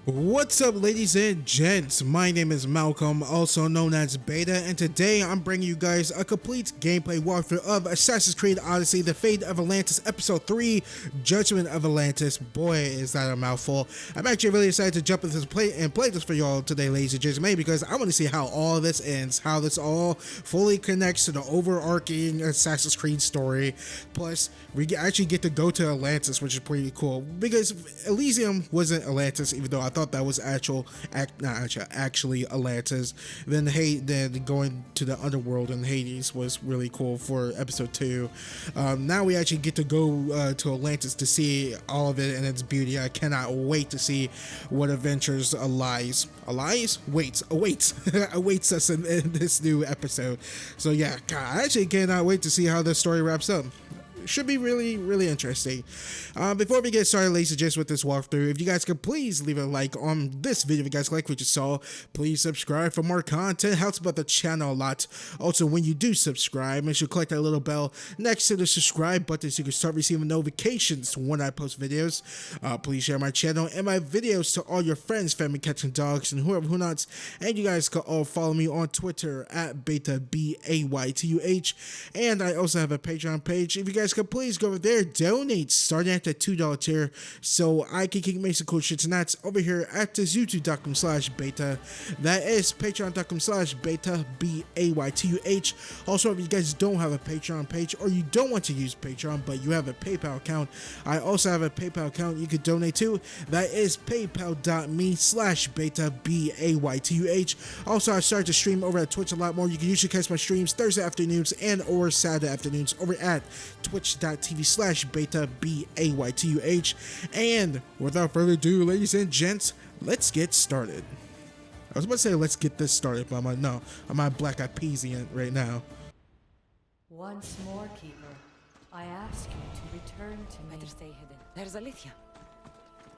What's up, ladies and gents? My name is Malcolm, also known as Baytuh, and today I'm bringing you guys a complete gameplay walkthrough of Assassin's Creed Odyssey, The Fate of Atlantis, Episode 3, Judgment of Atlantis. Boy, is that a mouthful. I'm actually really excited to jump into this play this for y'all today, ladies and gents, maybe because I want to see how all this ends, how this all fully connects to the overarching Assassin's Creed story. Plus, we actually get to go to Atlantis, which is pretty cool, because Elysium wasn't Atlantis, even though I thought that was actually Atlantis. Then going to the underworld in Hades was really cool for episode 2. Now we actually get to go to Atlantis to see all of it and its beauty. I cannot wait to see what adventures awaits us in this new episode. So yeah, God, I actually cannot wait to see how this story wraps up. Should be really interesting. Before we get started, ladies and gents, with this walkthrough, if you guys could please leave a like on this video if you guys like what you saw. Please subscribe for more content, helps about the channel a lot. Also, when you do subscribe, make sure to click that little bell next to the subscribe button so you can start receiving notifications when I post videos. Please share my channel and my videos to all your friends, family, cats and dogs, and who nots. And you guys can all follow me on Twitter at Baytuh, Baytuh, and I also have a Patreon page. If you guys could please go over there, donate starting at the $2 tier so I can keep making some cool shits, and that's over here at this youtube.com/Baytuh. That is patreon.com/Baytuh, Baytuh. Also, if you guys don't have a Patreon page or you don't want to use Patreon but you have a PayPal account, I also have a PayPal account you could donate to. That is paypal.me/Baytuh, Baytuh. Also, I started to stream over at Twitch a lot more. You can usually catch my streams Thursday afternoons and or Saturday afternoons over at twitch.tv/Baytuh, Baytuh. And without further ado, ladies and gents, let's get started. I was about to say let's get this started, but I'm like, no, I'm not Black Eyed Peasing right now. Once more, Keeper, I ask you to return to me. Better stay hidden. There's Alethea.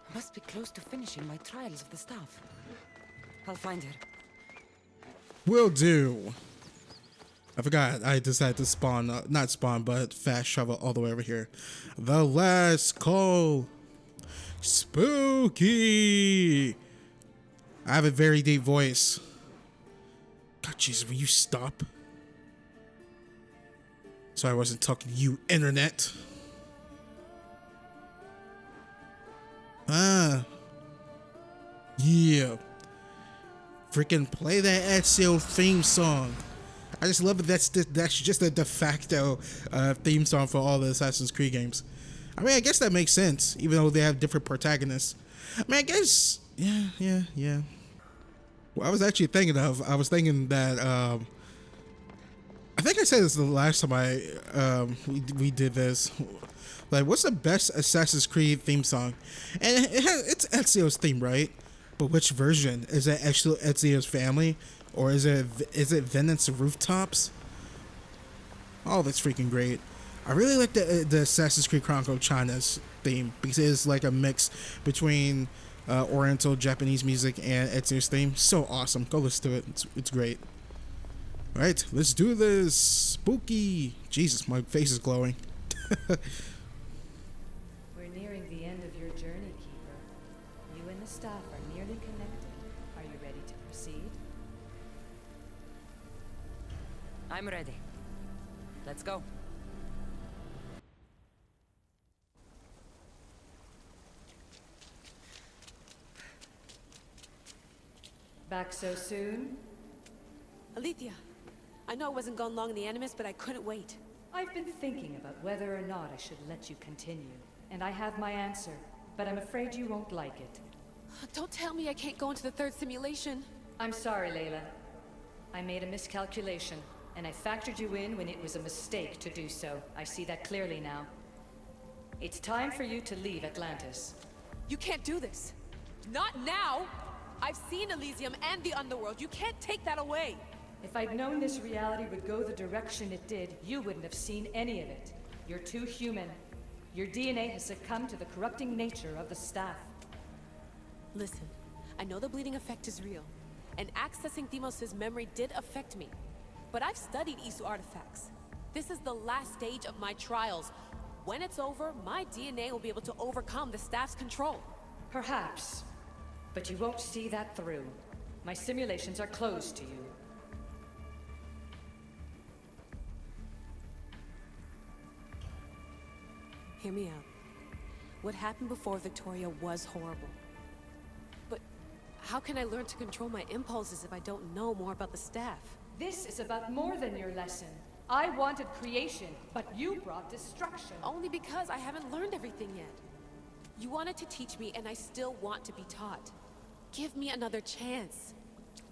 I must be close to finishing my trials of the staff. I'll find her. Will do. I forgot I decided to spawn, not spawn, but fast travel all the way over here. The last call. Spooky. I have a very deep voice. God, Jesus, will you stop? Sorry, I wasn't talking to you, internet. Yeah. Freaking play that Ezio theme song. I just love that that's just a de facto theme song for all the Assassin's Creed games. I mean, I guess that makes sense, even though they have different protagonists. I mean, I guess, yeah. What I was actually thinking of, I was thinking that, I think I said this the last time we did this. Like, what's the best Assassin's Creed theme song? And it's Ezio's theme, right? But which version? Is it actually Ezio's family? Or is it Venice Rooftops? Oh, that's freaking great. I really like the Assassin's Creed Chronicle China's theme because it's like a mix between Oriental Japanese music and Ezio's theme. So awesome. Go listen to it. It's great. All right, let's do this. Spooky. Jesus, my face is glowing. We're nearing the end of your journey, Keeper. You and the staff are nearly connected. Are you ready to proceed? I'm ready. Let's go. Back so soon? Alethea, I know I wasn't gone long in the Animus, but I couldn't wait. I've been thinking about whether or not I should let you continue, and I have my answer, but I'm afraid you won't like it. Don't tell me I can't go into the third simulation. I'm sorry, Leila. I made a miscalculation, and I factored you in when it was a mistake to do so. I see that clearly now. It's time for you to leave Atlantis. You can't do this. Not now! I've seen Elysium and the Underworld. You can't take that away! If I'd known this reality would go the direction it did, you wouldn't have seen any of it. You're too human. Your DNA has succumbed to the corrupting nature of the staff. Listen, I know the bleeding effect is real, and accessing Deimos' memory did affect me. But I've studied Isu artifacts. This is the last stage of my trials. When it's over, my DNA will be able to overcome the staff's control. Perhaps. But you won't see that through. My simulations are closed to you. Hear me out. What happened before Victoria was horrible. But how can I learn to control my impulses if I don't know more about the staff? This is about more than your lesson. I wanted creation, but you brought destruction. Only because I haven't learned everything yet. You wanted to teach me, and I still want to be taught. Give me another chance.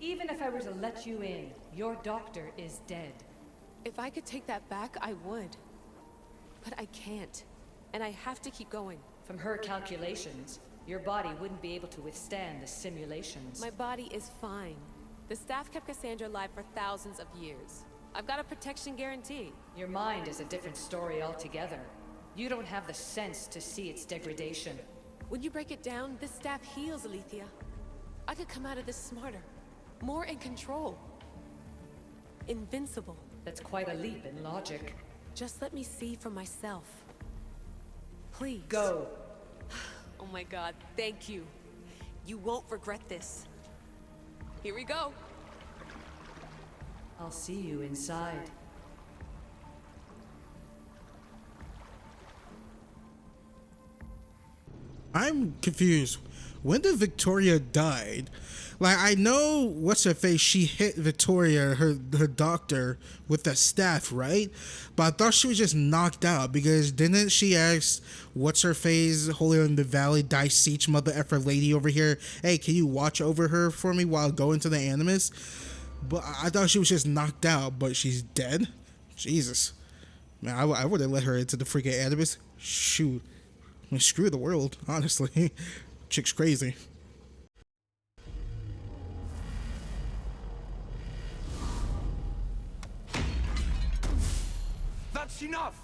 Even if I were to let you in, your doctor is dead. If I could take that back, I would. But I can't. And I have to keep going. From her calculations, your body wouldn't be able to withstand the simulations. My body is fine. The staff kept Cassandra alive for thousands of years. I've got a protection guarantee. Your mind is a different story altogether. You don't have the sense to see its degradation. When you break it down, this staff heals, Alethea. I could come out of this smarter, more in control. Invincible. That's quite a leap in logic. Just let me see for myself. Please. Go. Oh my god, thank you. You won't regret this. Here we go. I'll see you inside. I'm confused. When did Victoria died? Like, I know what's her face, she hit Victoria, her doctor, with the staff, right? But I thought she was just knocked out because didn't she ask what's her face, holier in the valley, Dice mother effer lady over here, hey, can you watch over her for me while I go into the Animus? But I thought she was just knocked out, but she's dead? Jesus. Man, I would have let her into the freaking Animus. Shoot. I mean, screw the world, honestly. Chick's crazy. That's enough!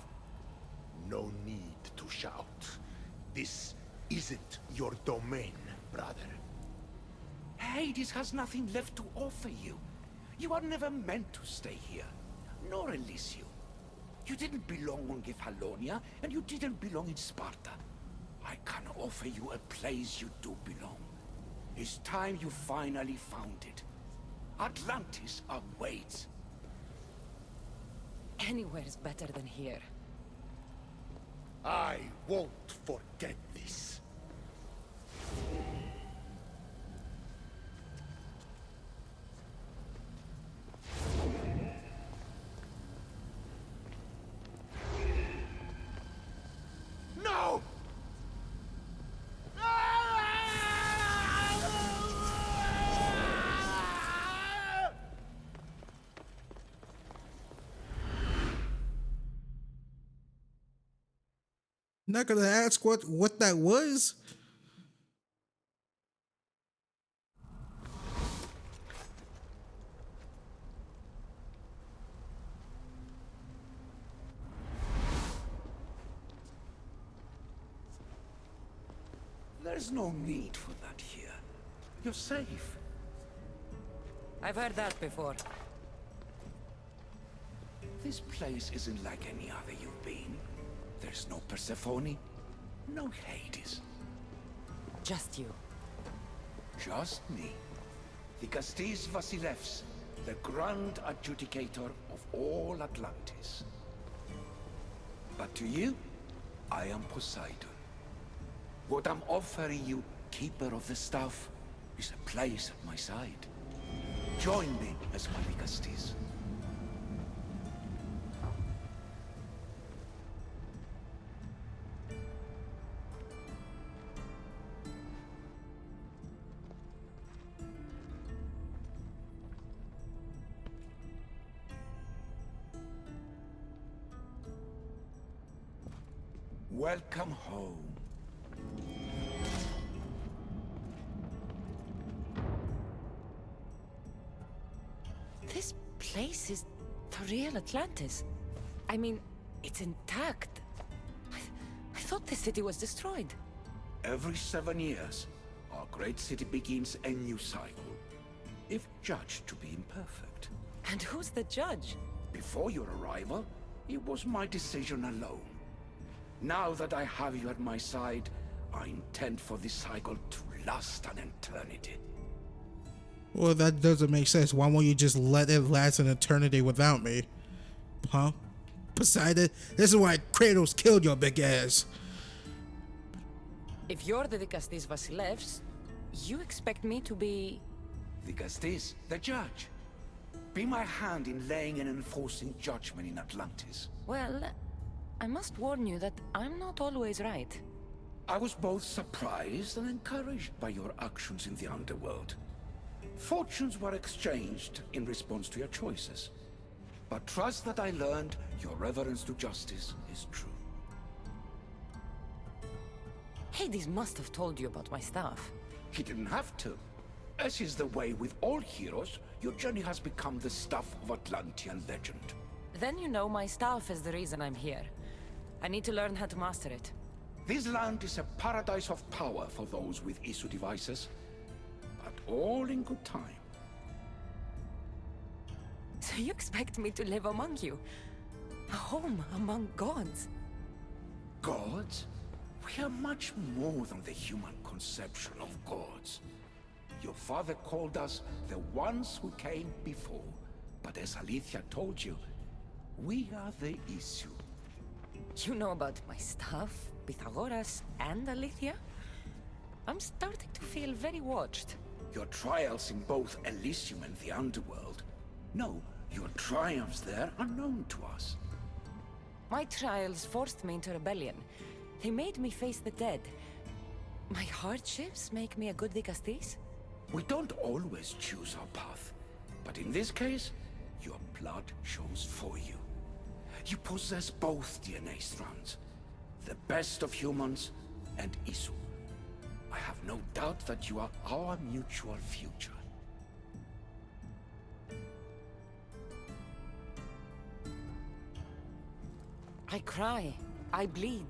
No need to shout. This isn't your domain, brother. Hades has nothing left to offer you. You are never meant to stay here, nor Elysium. You didn't belong on Kefalonia, and you didn't belong in Sparta. I can offer you a place you do belong. It's time you finally found it. Atlantis awaits. Anywhere is better than here. I won't forget this. No! Not gonna ask what that was. There's no need for that here. You're safe. I've heard that before. This place isn't like any other you've been. There's no Persephone, no Hades. Just you. Just me. The Castis Vasilevs, the Grand Adjudicator of all Atlantis. But to you, I am Poseidon. What I'm offering you, Keeper of the Staff, is a place at my side. Join me as my Castis. Welcome home. This place is the real Atlantis. I mean, it's intact. I thought the city was destroyed. Every 7 years, our great city begins a new cycle, if judged to be imperfect. And who's the judge? Before your arrival, it was my decision alone. Now that I have you at my side, I intend for this cycle to last an eternity. Well, that doesn't make sense. Why won't you just let it last an eternity without me? Huh? Poseidon? This is why Kratos killed your big ass. If you're the Dikastis Vasilevs, you expect me to be... Dikastis, the judge. Be my hand in laying and enforcing judgment in Atlantis. Well, I must warn you that I'm not always right. I was both surprised and encouraged by your actions in the underworld. Fortunes were exchanged in response to your choices. But trust that I learned your reverence to justice is true. Hades must have told you about my staff. He didn't have to. As is the way with all heroes, your journey has become the stuff of Atlantean legend. Then you know my staff is the reason I'm here. I need to learn how to master it. This land is a paradise of power for those with issue devices, but all in good time. So you expect me to live among you? A home among gods? Gods? We are much more than the human conception of gods. Your father called us the ones who came before, but as Alethea told you, we are the issue. You know about my staff, Pythagoras, and Alethea? I'm starting to feel very watched. Your trials in both Elysium and the underworld. No, your triumphs there are known to us. My trials forced me into rebellion. They made me face the dead. My hardships make me a good Dikastis? We don't always choose our path, but in this case, your blood shows for you. You possess both DNA strands, the best of humans and Isu. I have no doubt that you are our mutual future. I cry. I bleed.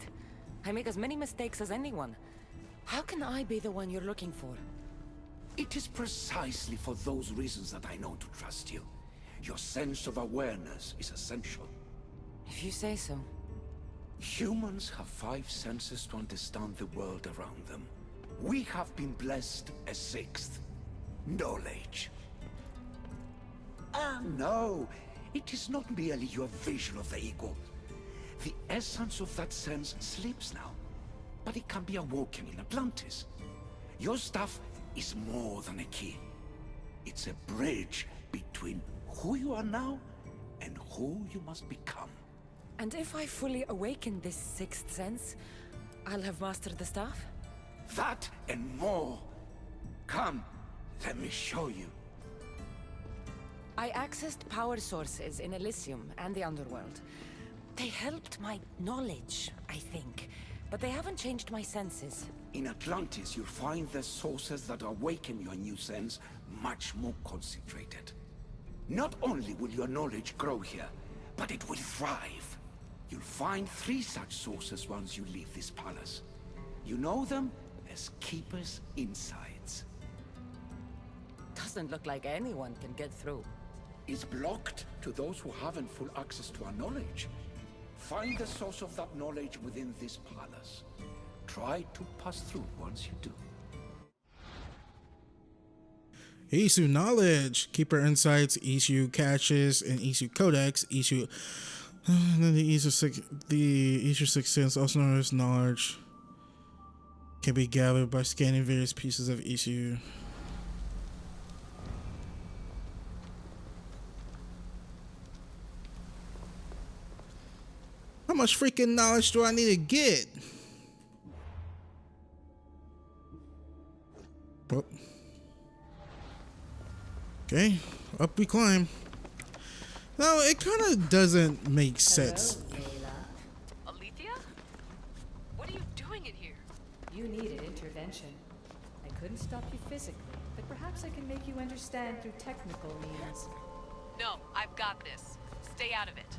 I make as many mistakes as anyone. How can I be the one you're looking for? It is precisely for those reasons that I know to trust you. Your sense of awareness is essential. If you say so. Humans have 5 senses to understand the world around them. We have been blessed a 6th. Knowledge. Ah, no. It is not merely your vision of the ego. The essence of that sense sleeps now, but it can be awoken in Atlantis. Your stuff is more than a key. It's a bridge between who you are now and who you must become. And if I fully awaken this 6th sense, I'll have mastered the staff? That and more. Come, let me show you. I accessed power sources in Elysium and the underworld. They helped my knowledge, I think, but they haven't changed my senses. In Atlantis, you'll find the sources that awaken your new sense much more concentrated. Not only will your knowledge grow here, but it will thrive. You'll find 3 such sources once you leave this palace. You know them as Keeper's Insights. Doesn't look like anyone can get through. It's blocked to those who haven't full access to our knowledge. Find the source of that knowledge within this palace. Try to pass through once you do. Isu knowledge, Keeper Insights, Isu caches, and Isu Codex. Isu, then the Isu Sixth Sense, also known as knowledge, can be gathered by scanning various pieces of Isu. How much freaking knowledge do I need to get? Well, okay, up we climb. No, it kind of doesn't make sense. Hello, Leila. Alethea? What are you doing in here? You needed intervention. I couldn't stop you physically, but perhaps I can make you understand through technical means. No, I've got this. Stay out of it.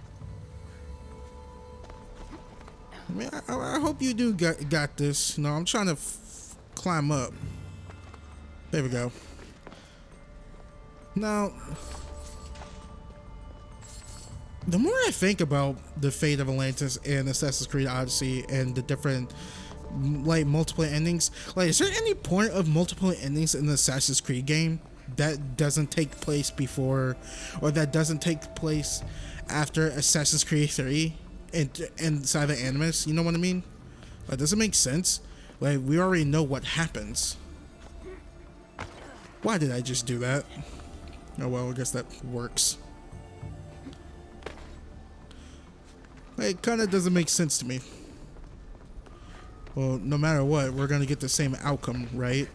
I mean, I hope you do got this. No, I'm trying to climb up. There we go. Now, the more I think about the fate of Atlantis and Assassin's Creed Odyssey and the different like multiple endings. Like, is there any point of multiple endings in the Assassin's Creed game that doesn't take place before, or that doesn't take place after Assassin's Creed 3 inside the Animus? You know what I mean? Like, does it make sense? Like, we already know what happens. Why did I just do that? Oh well, I guess that works. It kind of doesn't make sense to me. Well, no matter what, we're gonna get the same outcome, right?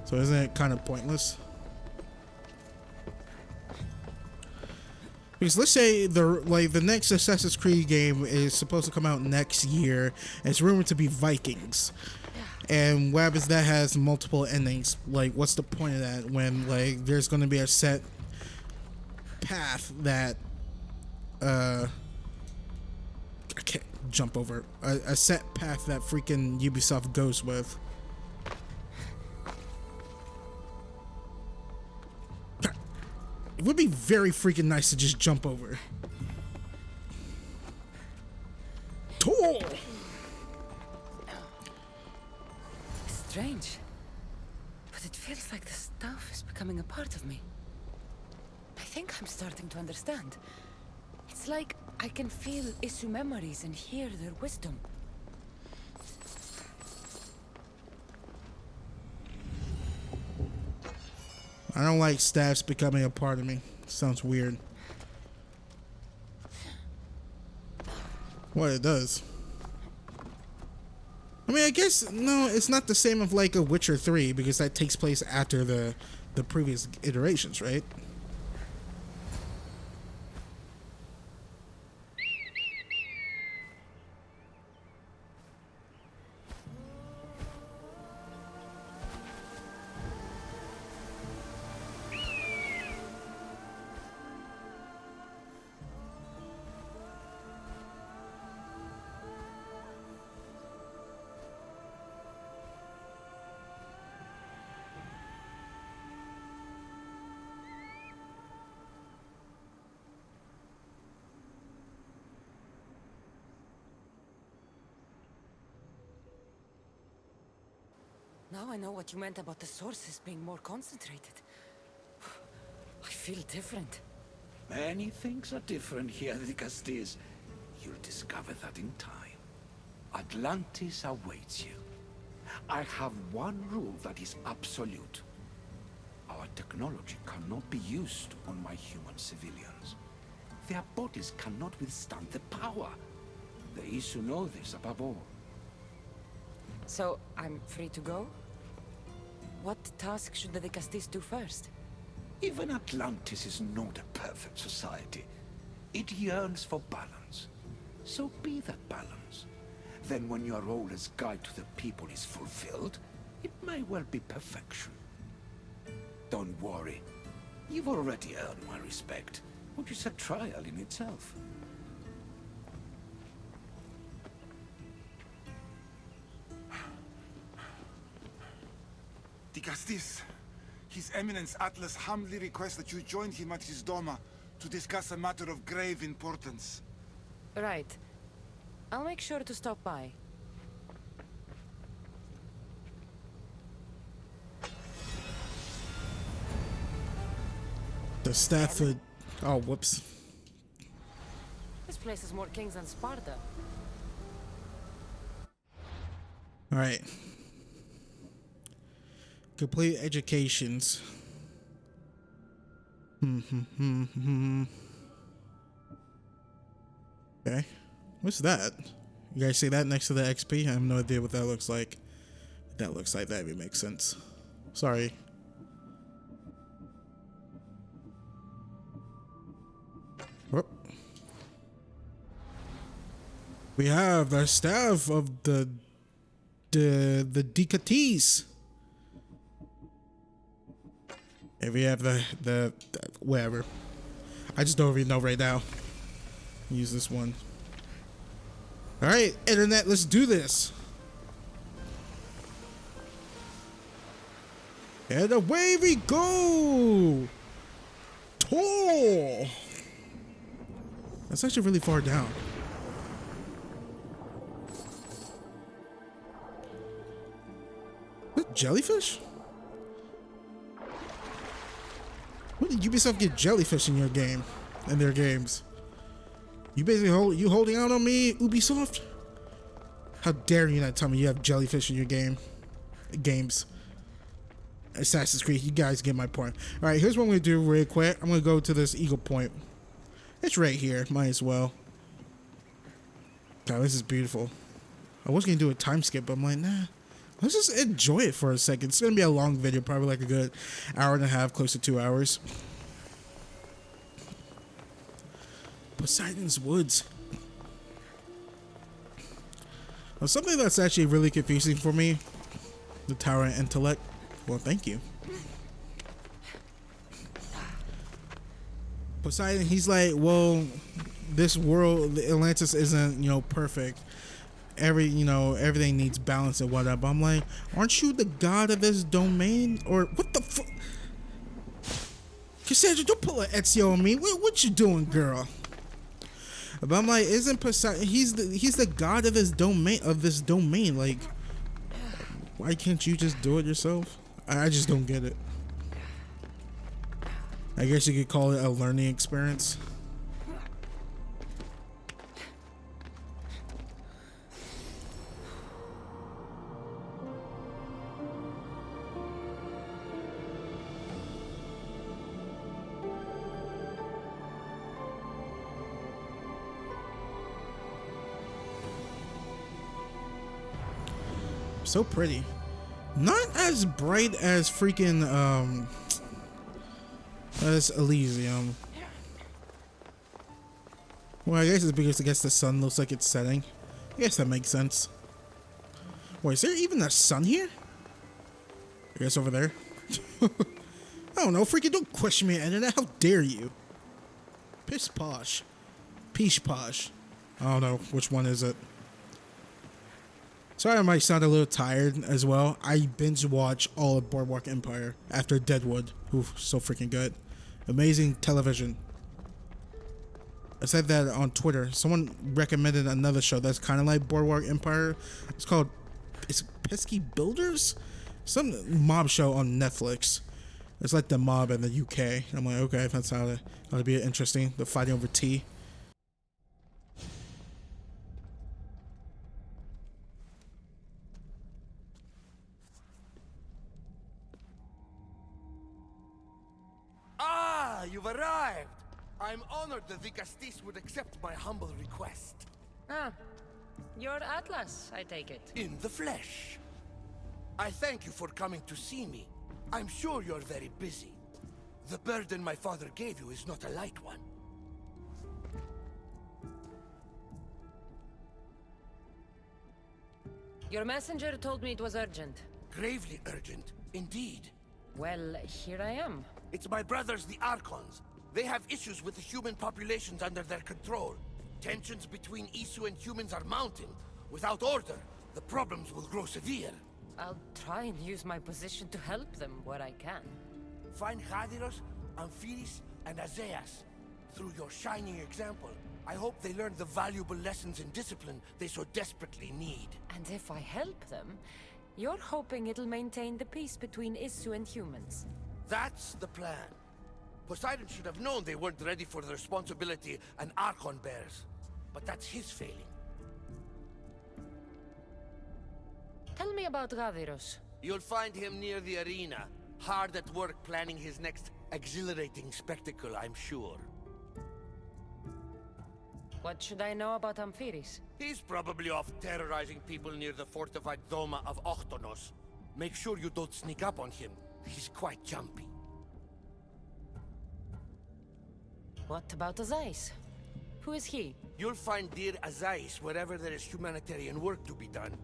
So isn't it kind of pointless? Because let's say the next Assassin's Creed game is supposed to come out next year, and it's rumored to be Vikings. And what happens that has multiple endings? Like, what's the point of that when, like, there's going to be a set path that I can't jump over a set path that freaking Ubisoft goes with? It would be very freaking nice to just jump over. Tall. Strange, but it feels like the stuff is becoming a part of me. I think I'm starting to understand. It's like I can feel Isu memories and hear their wisdom. I don't like staffs becoming a part of me. Sounds weird. What it does. I mean, I guess, no, it's not the same of like a Witcher 3 because that takes place after the previous iterations, right? Now I know what you meant about the sources being more concentrated. I feel different. Many things are different here, the Castis. You'll discover that in time. Atlantis awaits you. I have one rule that is absolute. Our technology cannot be used on my human civilians. Their bodies cannot withstand the power. The Isu know this above all. So, I'm free to go? What task should the Castis do first? Even Atlantis is not a perfect society. It yearns for balance. So be that balance. Then when your role as guide to the people is fulfilled, it may well be perfection. Don't worry. You've already earned my respect, which is a trial in itself. The Castis. His Eminence Atlas humbly requests that you join him at his Doma to discuss a matter of grave importance. Right. I'll make sure to stop by. The Stafford. Oh, whoops. This place has more kings than Sparta. All right. Complete educations. Okay. What's that? You guys see that next to the XP? I have no idea what that looks like. That looks like that would make sense. Sorry. Whoop. We have the staff of the Decatees. If we have the whatever. I just don't even know right now. Use this one. Alright, internet, let's do this. And away we go! Tall! That's actually really far down. Jellyfish? When did Ubisoft get jellyfish in your game? In their games? You basically holding out on me, Ubisoft? How dare you not tell me you have jellyfish in your games? Assassin's Creed, you guys get my point. Alright, here's what I'm gonna do real quick. I'm gonna go to this Eagle Point. It's right here, might as well. God, this is beautiful. I was gonna do a time skip, but I'm like, nah. Let's just enjoy it for a second. It's gonna be a long video, probably like a good hour and a half, close to 2 hours. Poseidon's Woods. Now, something that's actually really confusing for me, the Tower of Intellect. Well, thank you. Poseidon, he's like, well, this world, Atlantis isn't, perfect. Everything needs balance and whatever. I'm like, aren't you the god of this domain? Or what the fuck? Cassandra, don't pull an Ezio on me. What you doing, girl? But I'm like, isn't Poseidon? He's the god of this domain. Like, why can't you just do it yourself? I just don't get it. I guess you could call it a learning experience. So pretty. Not as bright as freaking as Elysium. Well, I guess it's because the sun looks like it's setting. I guess that makes sense. Wait, is there even a sun here? I guess over there. I don't know, freaking don't question me, internet. How dare you? Piss posh. Peach posh. I don't know which one is it. Sorry, I might sound a little tired as well. I binge watch all of Boardwalk Empire after Deadwood. Oof, so freaking good. Amazing television. I said that on Twitter. Someone recommended another show that's kind of like Boardwalk Empire. It's called Pesky Builders? Some mob show on Netflix. It's like the mob in the UK. I'm like, okay, that's how to be interesting. The fighting over tea. You've arrived! I'm honored that the Castis would accept my humble request. Ah, you're Atlas, I take it. In the flesh. I thank you for coming to see me. I'm sure you're very busy. The burden my father gave you is not a light one. Your messenger told me it was urgent. Gravely urgent, indeed. Well, here I am. It's my brothers, the Archons. They have issues with the human populations under their control. Tensions between Isu and humans are mounting. Without order, the problems will grow severe. I'll try and use my position to help them where I can. Find Hadiros, Amphiris, and Azaeas. Through your shining example, I hope they learn the valuable lessons in discipline they so desperately need. And if I help them, you're hoping it'll maintain the peace between Isu and humans. That's the plan. Poseidon should have known they weren't ready for the responsibility an Archon bears. But that's his failing. Tell me about Gaviros. You'll find him near the arena, hard at work planning his next exhilarating spectacle, I'm sure. What should I know about Amphiris? He's probably off terrorizing people near the fortified Doma of Ochtonos. Make sure you don't sneak up on him. He's quite jumpy. What about Azais? Who is he? You'll find dear Azais wherever there is humanitarian work to be done.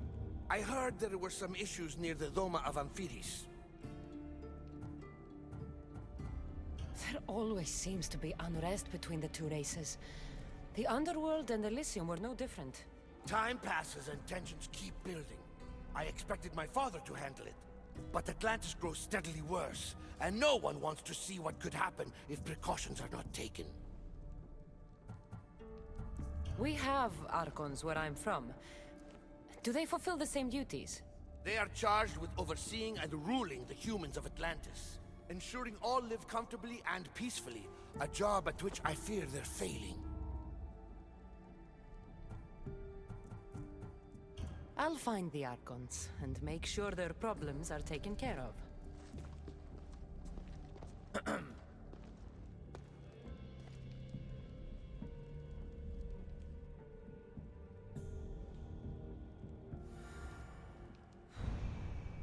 I heard there were some issues near the Doma of Amphiris. There always seems to be unrest between the two races. The Underworld and Elysium were no different. Time passes and tensions keep building. I expected my father to handle it. But Atlantis grows steadily worse, and no one wants to see what could happen if precautions are not taken. We have Archons where I'm from. Do they fulfill the same duties? They are charged with overseeing and ruling the humans of Atlantis, ensuring all live comfortably and peacefully, a job at which I fear they're failing. I'll find the Archons and make sure their problems are taken care of.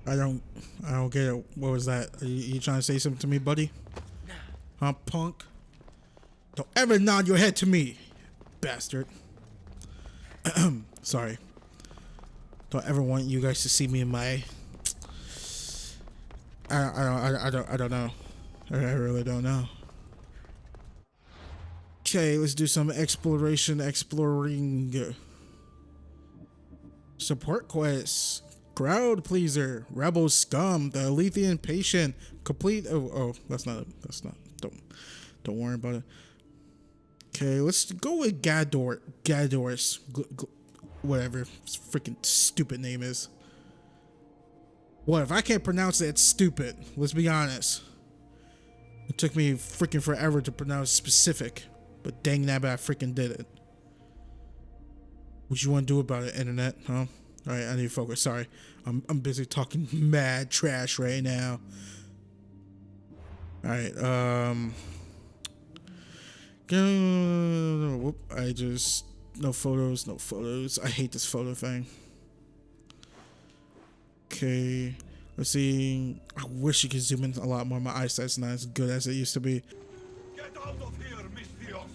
I don't get it. What was that? You trying to say something to me, buddy? Huh, punk? Don't ever nod your head to me, bastard. Sorry. Don't ever want you guys to see me in my. I don't know. I really don't know. Okay, let's do some exploring. Support quests. Crowd pleaser, rebel scum, the Alethian patient, complete. Oh, that's not. Don't worry about it. Okay, let's go with Gador's, whatever his freaking stupid name is. What if I can't pronounce it? It's stupid. Let's be honest. It took me freaking forever to pronounce specific, but dang nabbit, I freaking did it. What you want to do about it, internet? Huh? All right, I need to focus. Sorry, I'm busy talking mad trash right now. All right, whoop, no photos. I hate this photo thing. Okay, let's see. I wish you could zoom in a lot more. My eyesight's not as good as it used to be. Get out of here, Mistios!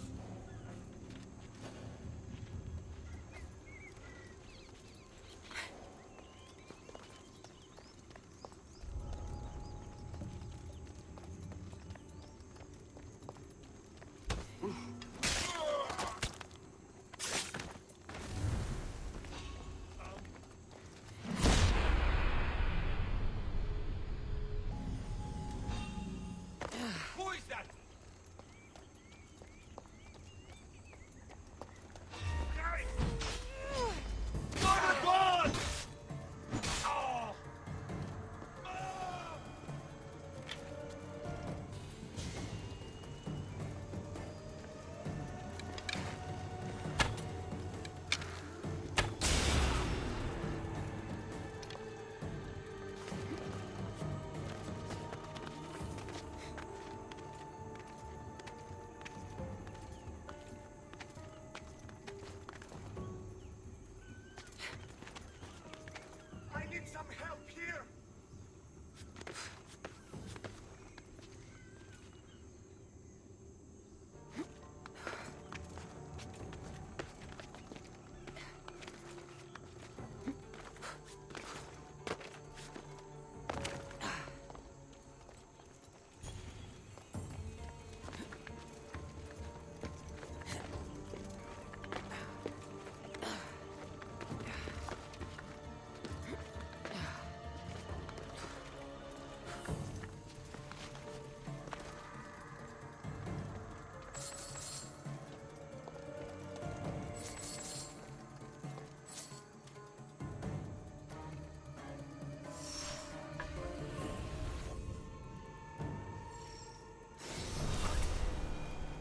Who is that? God! Oh. I need some help here.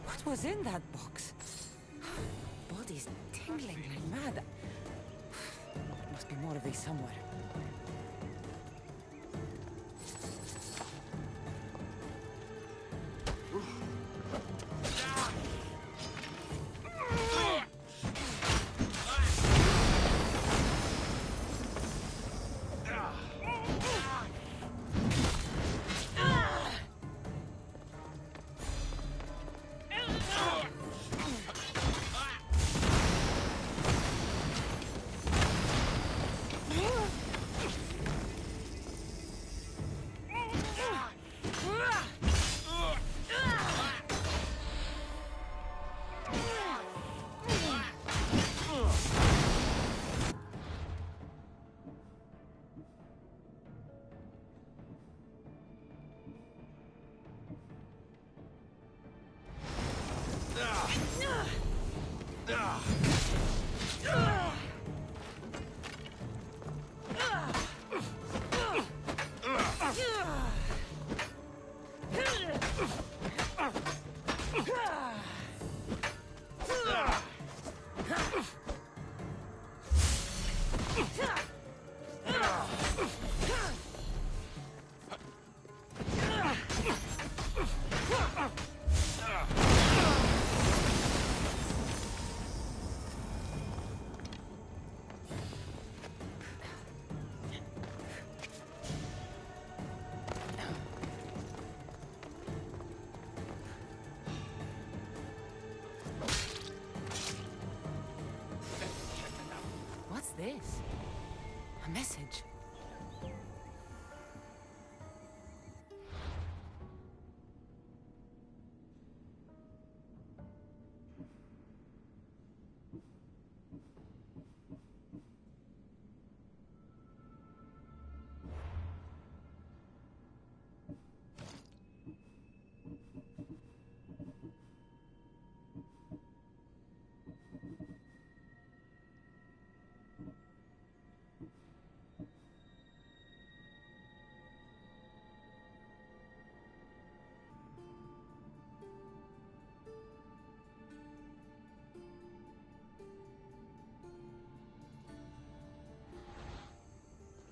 What was in that box? Body's tingling like mad. There must be more of these somewhere.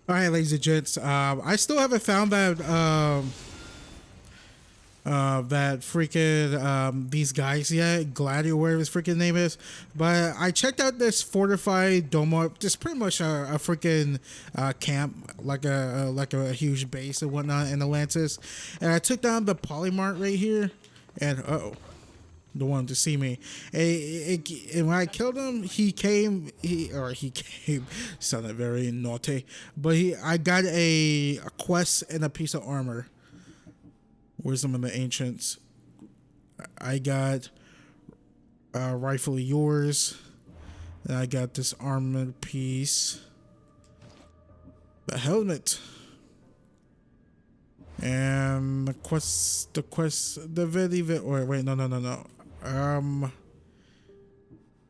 All right, ladies and gents. I still haven't found that that freaking these guys yet, Gladi or whatever his freaking name is. But I checked out this fortified domo, just pretty much a freaking camp, like a huge base and whatnot in Atlantis. And I took down the Polymart right here, and the one to see me. And when I killed him, he came, sounded very naughty, but I got a quest and a piece of armor. Wisdom of the Ancients. I got Rightfully Yours. And I got this armor piece. The helmet. And the wait, no.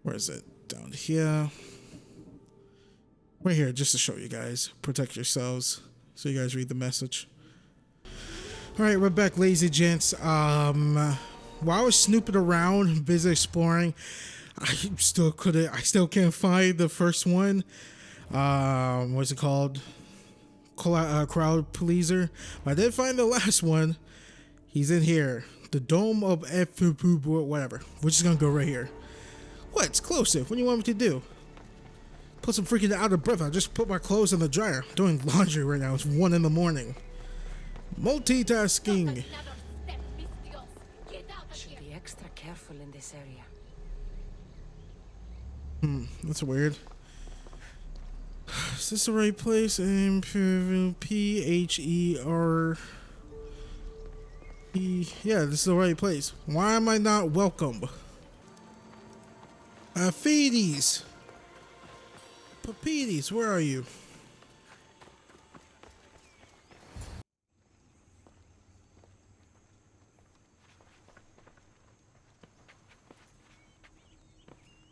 Where is it? Down here. Right here, just to show you guys. Protect yourselves. So you guys read the message. Alright, we're back, ladies and gents. While I was snooping around, busy exploring, I still can't find the first one. What's it called? Crowd Pleaser. But I did find the last one. He's in here. The Dome of whatever. We're just gonna go right here. What? It's explosive. What do you want me to do? Plus, I'm freaking out of breath. I just put my clothes in the dryer. I'm doing laundry right now. It's 1 in the morning. Multitasking. Should be extra careful in this area. That's weird. Is this the right place? PHER. Yeah, this is the right place. Why am I not welcome? Feedies. Papides, where are you?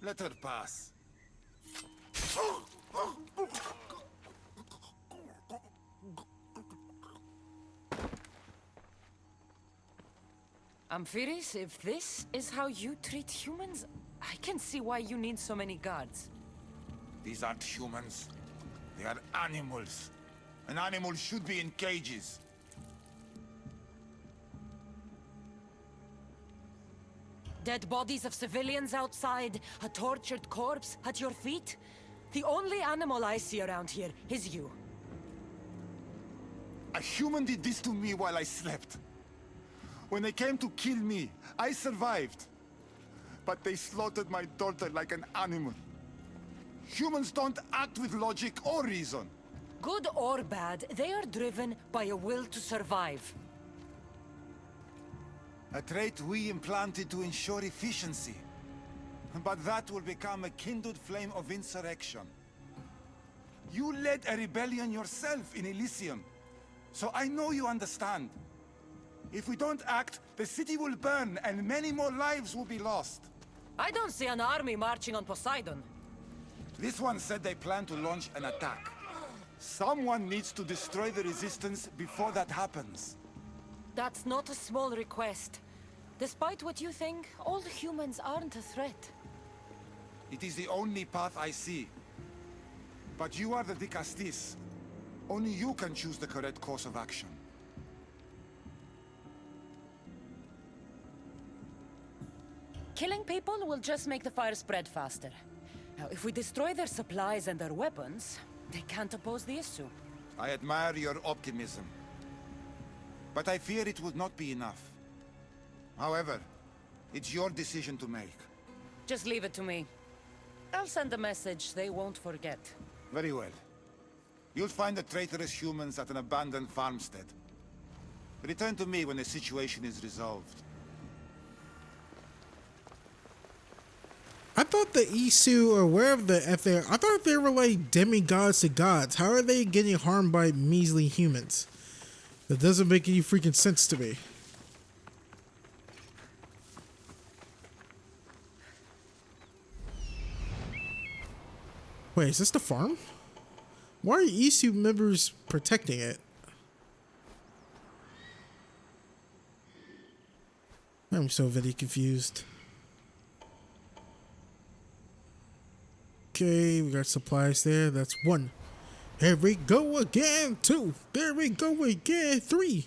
Let her pass. Amphiris, if this is how you treat humans, I can see why you need so many guards. These aren't humans. They are animals. An animal should be in cages. Dead bodies of civilians outside, a tortured corpse at your feet. The only animal I see around here is you. A human did this to me while I slept. When they came to kill me, I survived. But they slaughtered my daughter like an animal. Humans don't act with logic or reason. Good or bad, they are driven by a will to survive. A trait we implanted to ensure efficiency. But that will become a kindled flame of insurrection. You led a rebellion yourself in Elysium, so I know you understand. If we don't act, the city will burn and many more lives will be lost. I don't see an army marching on Poseidon. This one said they plan to launch an attack. Someone needs to destroy the resistance before that happens. That's not a small request. Despite what you think, all humans aren't a threat. It is the only path I see. But you are the Dicastis. Only you can choose the correct course of action. Killing people will just make the fire spread faster. Now, if we destroy their supplies and their weapons, they can't oppose the issue. I admire your optimism. But I fear it would not be enough. However, it's your decision to make. Just leave it to me. I'll send a message they won't forget. Very well. You'll find the traitorous humans at an abandoned farmstead. Return to me when the situation is resolved. I thought the Isu or wherever the F they are, I thought they were like demigods to gods. How are they getting harmed by measly humans? That doesn't make any freaking sense to me. Wait, is this the farm? Why are Isu members protecting it? I'm so very confused. Okay, we got supplies there. That's one. Here we go again, 2. There we go again, 3.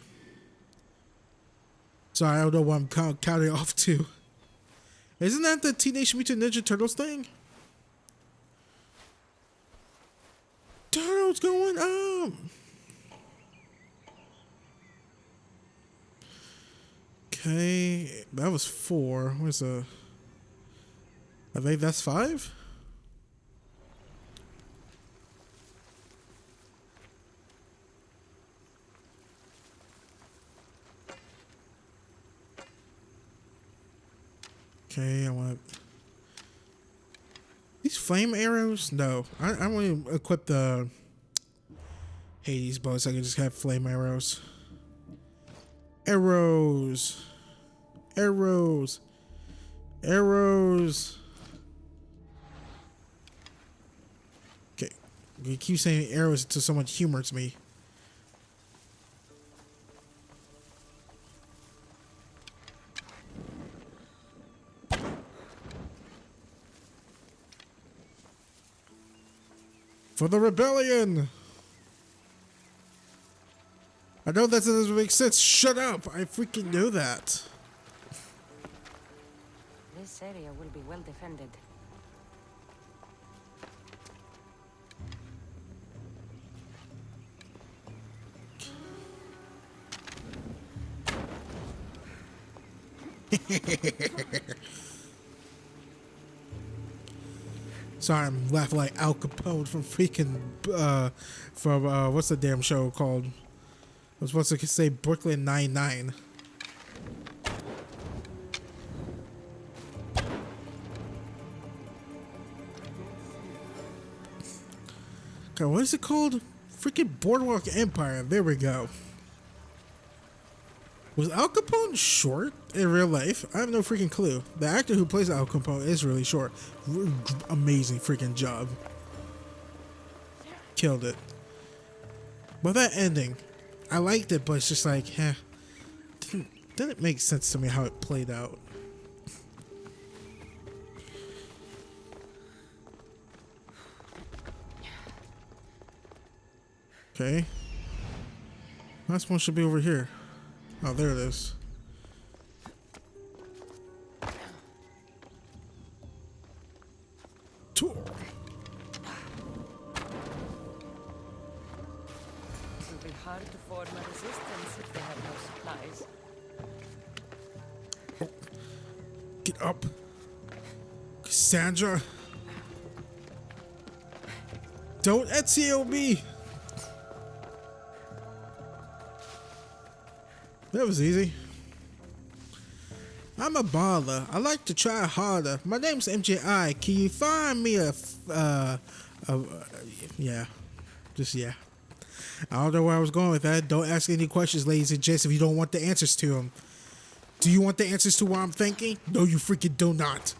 Sorry, I don't know what I'm counting off to. Isn't that the Teenage Mutant Ninja Turtles thing? Turtles going up. Okay, that was 4. Where's the? I think that's 5. Okay, I want these flame arrows. No, I want to equip the Hades bow so I can just have flame arrows. Arrows. Arrows. Arrows. Okay, you keep saying arrows until someone humors me. For the rebellion! I know that doesn't make sense. Shut up! I freaking know that. This area will be well defended. Sorry, I'm laughing like Al Capone from freaking, what's the damn show called? I was supposed to say Brooklyn Nine-Nine. Okay, what is it called? Freaking Boardwalk Empire. There we go. Was Al Capone short in real life? I have no freaking clue. The actor who plays Al Capone is really short. Amazing freaking job. Killed it. But that ending, I liked it, but it's just like, didn't make sense to me how it played out. Okay. Last one should be over here. Oh, there it is. Tour. It will be hard to form a resistance if they have no supplies. Oh. Get up. Cassandra. Don't Ezio me. That was easy. I'm a baller. I like to try harder. My name's MJI. Can you find me yeah. Just yeah. I don't know where I was going with that. Don't ask any questions, ladies and gents, if you don't want the answers to them. Do you want the answers to what I'm thinking? No, you freaking do not.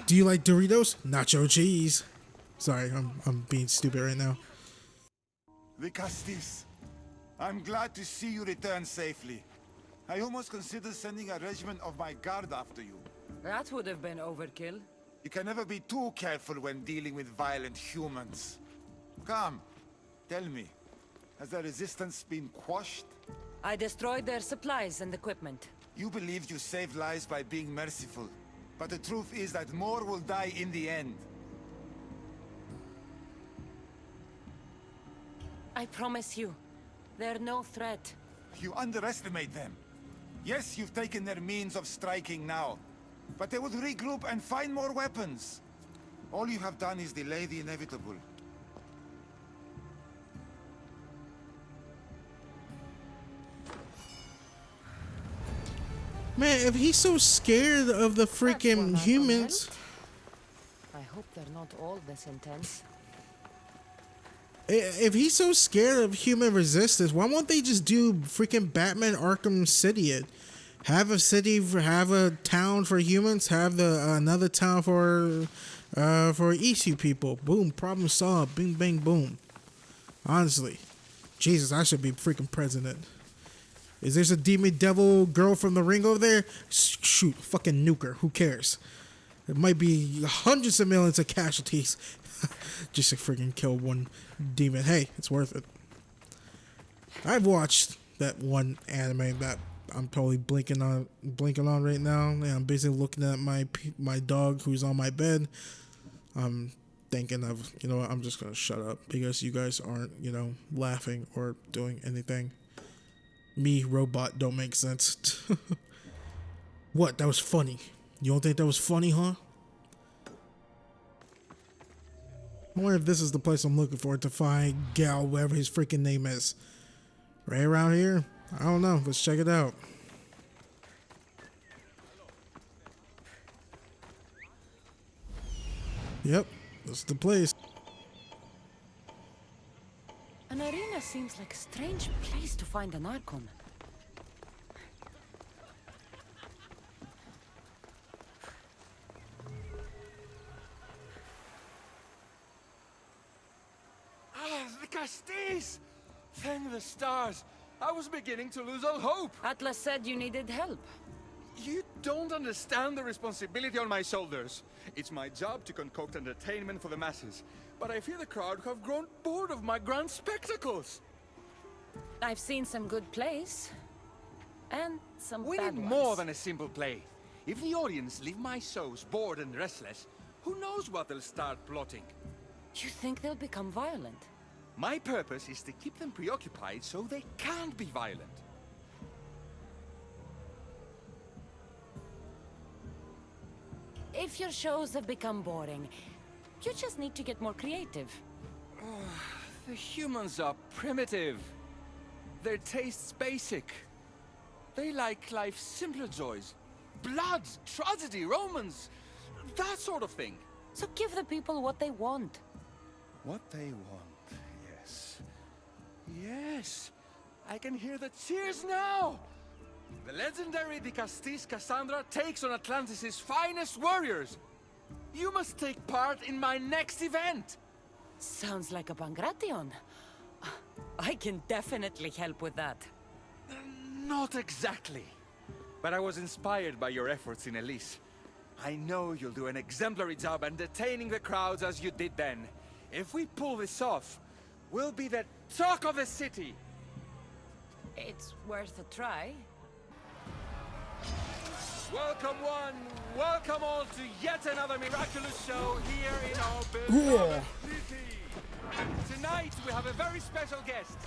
Do you like Doritos? Nacho cheese. Sorry, I'm being stupid right now. Vicastis, I'm glad to see you return safely. I almost considered sending a regiment of my guard after you. That would have been overkill. You can never be too careful when dealing with violent humans. Come, tell me, has the resistance been quashed? I destroyed their supplies and equipment. You believed you saved lives by being merciful, but the truth is that more will die in the end. I promise you, they're no threat. You underestimate them. Yes, you've taken their means of striking now, but they would regroup and find more weapons. All you have done is delay the inevitable. Man, if he's so scared of the freaking humans, I hope they're not all this intense. if he's so scared of human resistance, why won't they just do freaking Batman Arkham City it? Have a city, have a town for humans, have another town for issue people. Boom, problem solved. Bing, bang, boom. Honestly, Jesus, I should be freaking president. Is there a demon devil girl from the ring over there? Shoot, fucking nuke her. Who cares? It might be hundreds of millions of casualties. Just to freaking kill one demon. Hey, it's worth it. I've watched that one anime that I'm totally blinking on right now. And I'm basically looking at my dog who's on my bed. I'm thinking of, you know what, I'm just gonna shut up because you guys aren't, you know, laughing or doing anything. Me, robot, don't make sense. What? That was funny. You don't think that was funny, huh? I wonder if this is the place I'm looking for to find Gal, whatever his freaking name is. Right around here? I don't know. Let's check it out. Yep, this is the place. An arena seems like a strange place to find an Archon. Ah, the Castis! Thank the stars. I was beginning to lose all hope. Atlas said you needed help. You don't understand the responsibility on my shoulders. It's my job to concoct entertainment for the masses. But I fear the crowd have grown bored of my grand spectacles. I've seen some good plays. And some We bad need ones. more than a simple play. If the audience leave my shows bored and restless, who knows what they'll start plotting? You think they'll become violent? My purpose is to keep them preoccupied so they can't be violent. If your shows have become boring, you just need to get more creative. The humans are primitive. Their tastes basic. They like life's simpler joys. Blood, tragedy, romance, that sort of thing. So give the people what they want. What they want, yes. Yes, I can hear the cheers now! The legendary Di Castis Cassandra takes on Atlantis' finest warriors! You must take part in my next event! Sounds like a Pangration. I can definitely help with that. Not exactly. But I was inspired by your efforts in Elise. I know you'll do an exemplary job entertaining the crowds as you did then. If we pull this off, we'll be the talk of the city! It's worth a try. Welcome one, welcome all to yet another miraculous show here in our Cool. beloved city. Tonight we have a very special guest.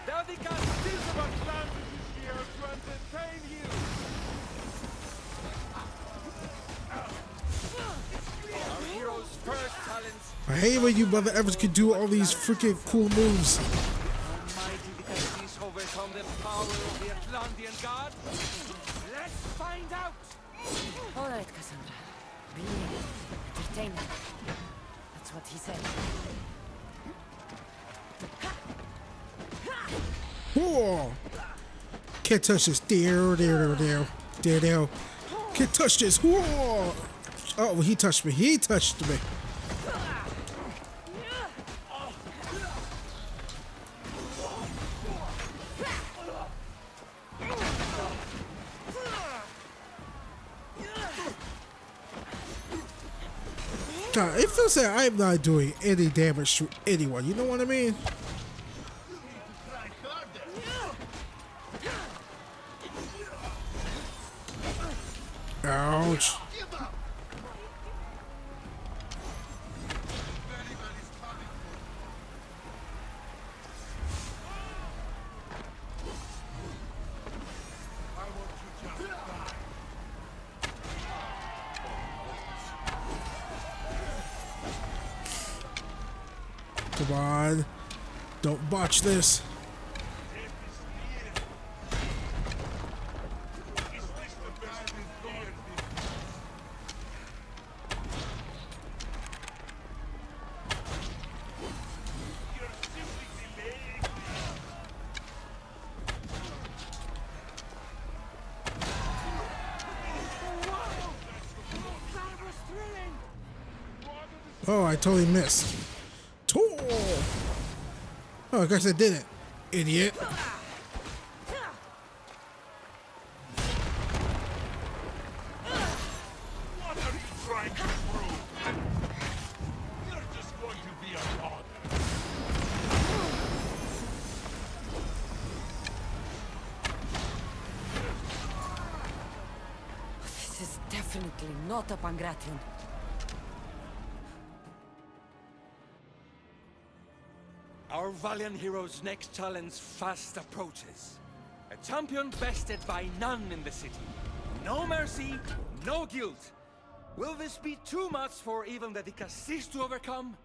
The Castis of Atlantis is here to entertain you. Our hero's first talents. I hate when you brother Evers could do all these freaking cool moves. Almighty the Castis overcome the power of the Atlantean god. Let's find out. All right, Cassandra. Be entertaining. That's what he said. Whoa! Can't touch this. There. Can't touch this. Whoa! Oh, he touched me. He touched me. God, it feels like I'm not doing any damage to anyone. You know what I mean? Ouch. Come on. Don't botch this. Oh, I totally missed. Oh, I guess I didn't. Idiot. What are you trying to prove? You're just going definitely not a Pangration. Our valiant hero's next challenge fast approaches. A champion bested by none in the city. No mercy, no guilt. Will this be too much for even the Dicastis to overcome?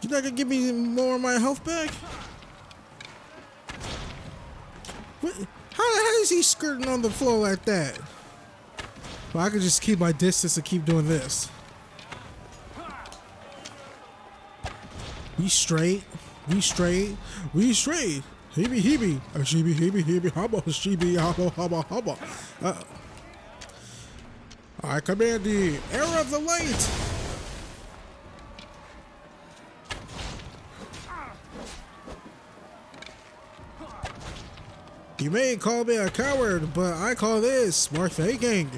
You're not gonna give me more of my health back? What? How is he skirting on the floor like that? Well, I could just keep my distance and keep doing this. We straight. We straight. We straight. Heebie heebie. A sheebie heebie heebie hubba. Sheebie hubba hubba hubba. I command the era of the light. You may call me a coward, but I call this smart faking.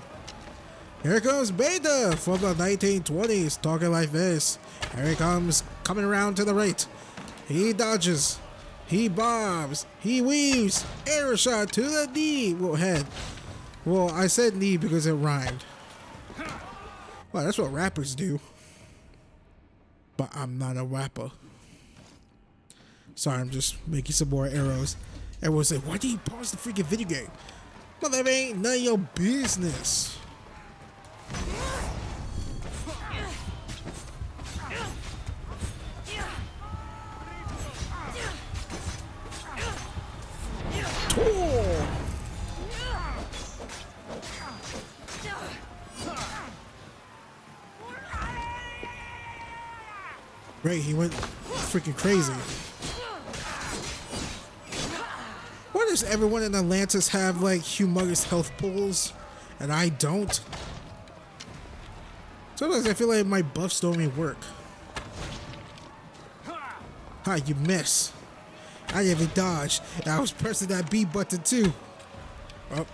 Here comes Baytuh from the 1920s, talking like this. Here he comes, coming around to the right. He dodges, he bombs, he weaves, arrow shot to the knee. Well, head. Well, I said knee because it rhymed. Well, that's what rappers do. But I'm not a rapper. Sorry, I'm just making some more arrows. Everyone's like, why did you pause the freaking video game? Well, that ain't none of your business. Oh. Right, he went freaking crazy. Why does everyone in Atlantis have like humongous health pools and I don't? Sometimes I feel like my buffs don't even work. Ha, you miss. I didn't even dodge. I was pressing that B button too. Up.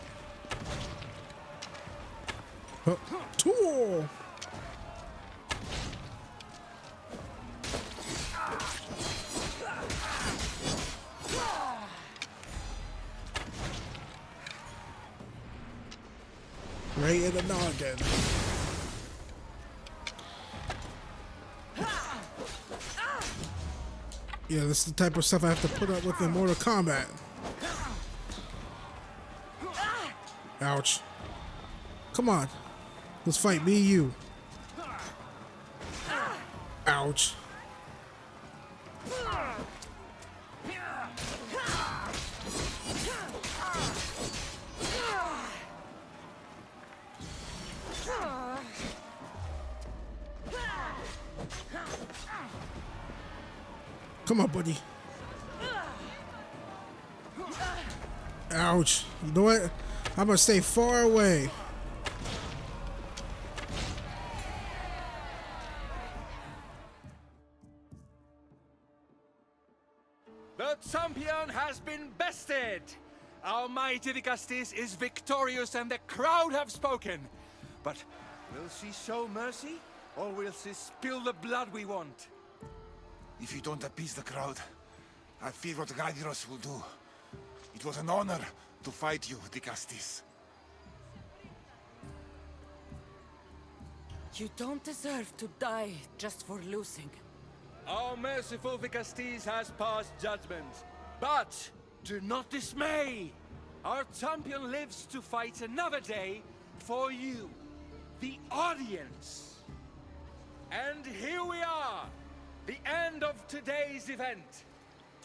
Up. Tool. Right in the noggin. Yeah, this is the type of stuff I have to put up with in Mortal Kombat. Ouch. Come on. Let's fight, me and you. Ouch. Come on, buddy. Ouch. You know what? I'm gonna stay far away. The champion has been bested! Our mighty Dicastis is victorious and the crowd have spoken. But will she show mercy? Or will she spill the blood we want? If you don't appease the crowd, I fear what Gyros will do. It was an honor to fight you, Dicastis. You don't deserve to die just for losing. Our merciful Dicastis has passed judgment. But do not dismay! Our champion lives to fight another day for you, the audience. And here we are, the end of today's event.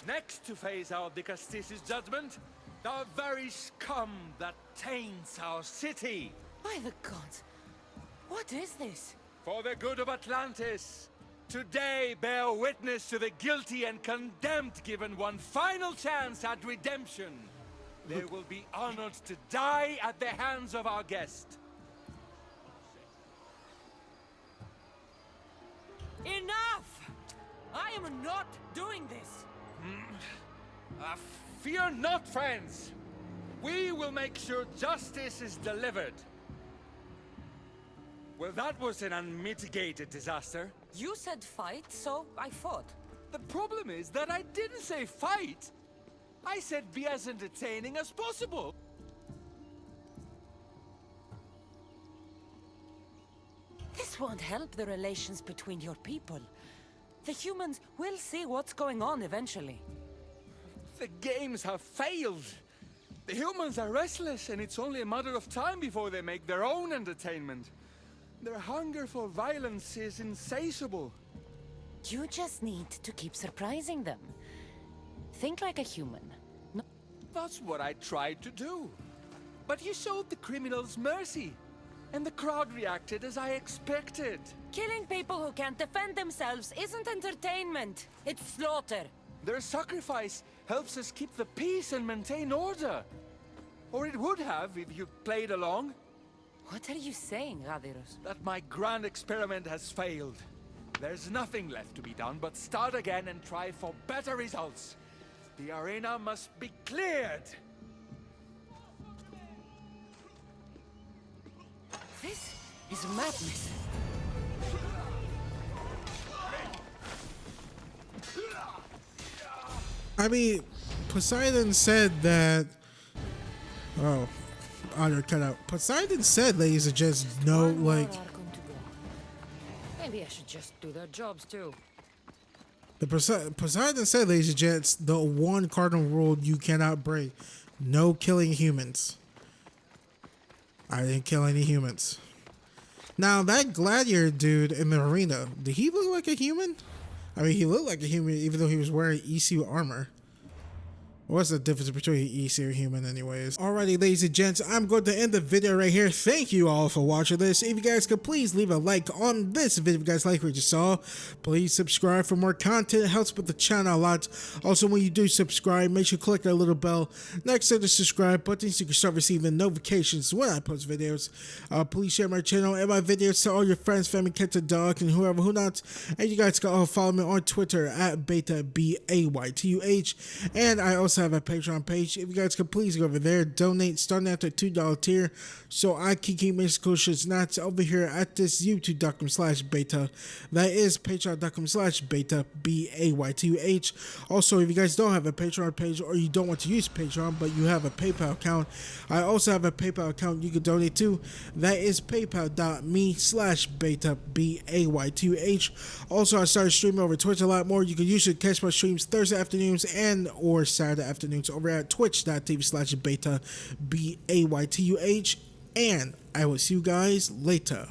Next to face our Dicastis' judgment, the very scum that taints our city. By the gods, what is this? For the good of Atlantis, today bear witness to the guilty and condemned given one final chance at redemption. They will be honored to die at the hands of our guest. Enough! I am not doing this! Fear not, friends. We will make sure justice is delivered. Well, that was an unmitigated disaster. You said fight, so I fought. The problem is that I didn't say fight. I said be as entertaining as possible. This won't help the relations between your people. The humans will see what's going on eventually. The games have failed. The humans are restless, and it's only a matter of time before they make their own entertainment. Their hunger for violence is insatiable. You just need to keep surprising them. Think like a human. No. That's what I tried to do. But you showed the criminals mercy, and the crowd reacted as I expected. Killing people who can't defend themselves isn't entertainment. It's slaughter. Their sacrifice helps us keep the peace and maintain order. Or it would have if you played along. What are you saying, Radiros? That my grand experiment has failed. There's nothing left to be done but start again and try for better results. The arena must be cleared. This is madness. I mean, Poseidon said that. Oh, audio cut out. Poseidon said, ladies and gents, no, One more like. are going to go. Maybe I should just do their jobs too. Poseidon said, ladies and gents, the one cardinal rule you cannot break: no killing humans. I didn't kill any humans. Now, that gladiator dude in the arena, did he look like a human? I mean, he looked like a human even though he was wearing ECU armor. What's the difference between ECU and human anyways? Alrighty, ladies and gents, I'm going to end the video right here. Thank you all for watching this. If you guys could please leave a like on this video if you guys like what you saw. Please subscribe for more content. It helps with the channel a lot. Also, when you do subscribe, make sure you click that little bell next to the subscribe button so you can start receiving notifications when I post videos. Please share my channel and my videos to all your friends, family, cats, and dog, and whoever who not. And you guys can all follow me on Twitter at Baytuh, Baytuh. And I also have a Patreon page. If you guys could please go over there, donate starting at the $2 tier so I can keep making cool shits not over here at this youtube.com/Baytuh. That is patreon.com/Baytuh, Baytuh. Also, if you guys don't have a Patreon page or you don't want to use Patreon but you have a PayPal account, I also have a PayPal account you can donate to. That is paypal.me/Baytuh, Baytuh. Also, I started streaming over Twitch a lot more. You can usually catch my streams Thursday afternoons and or Saturday afternoons over at twitch.tv/Baytuh, Baytuh. And I will see you guys later.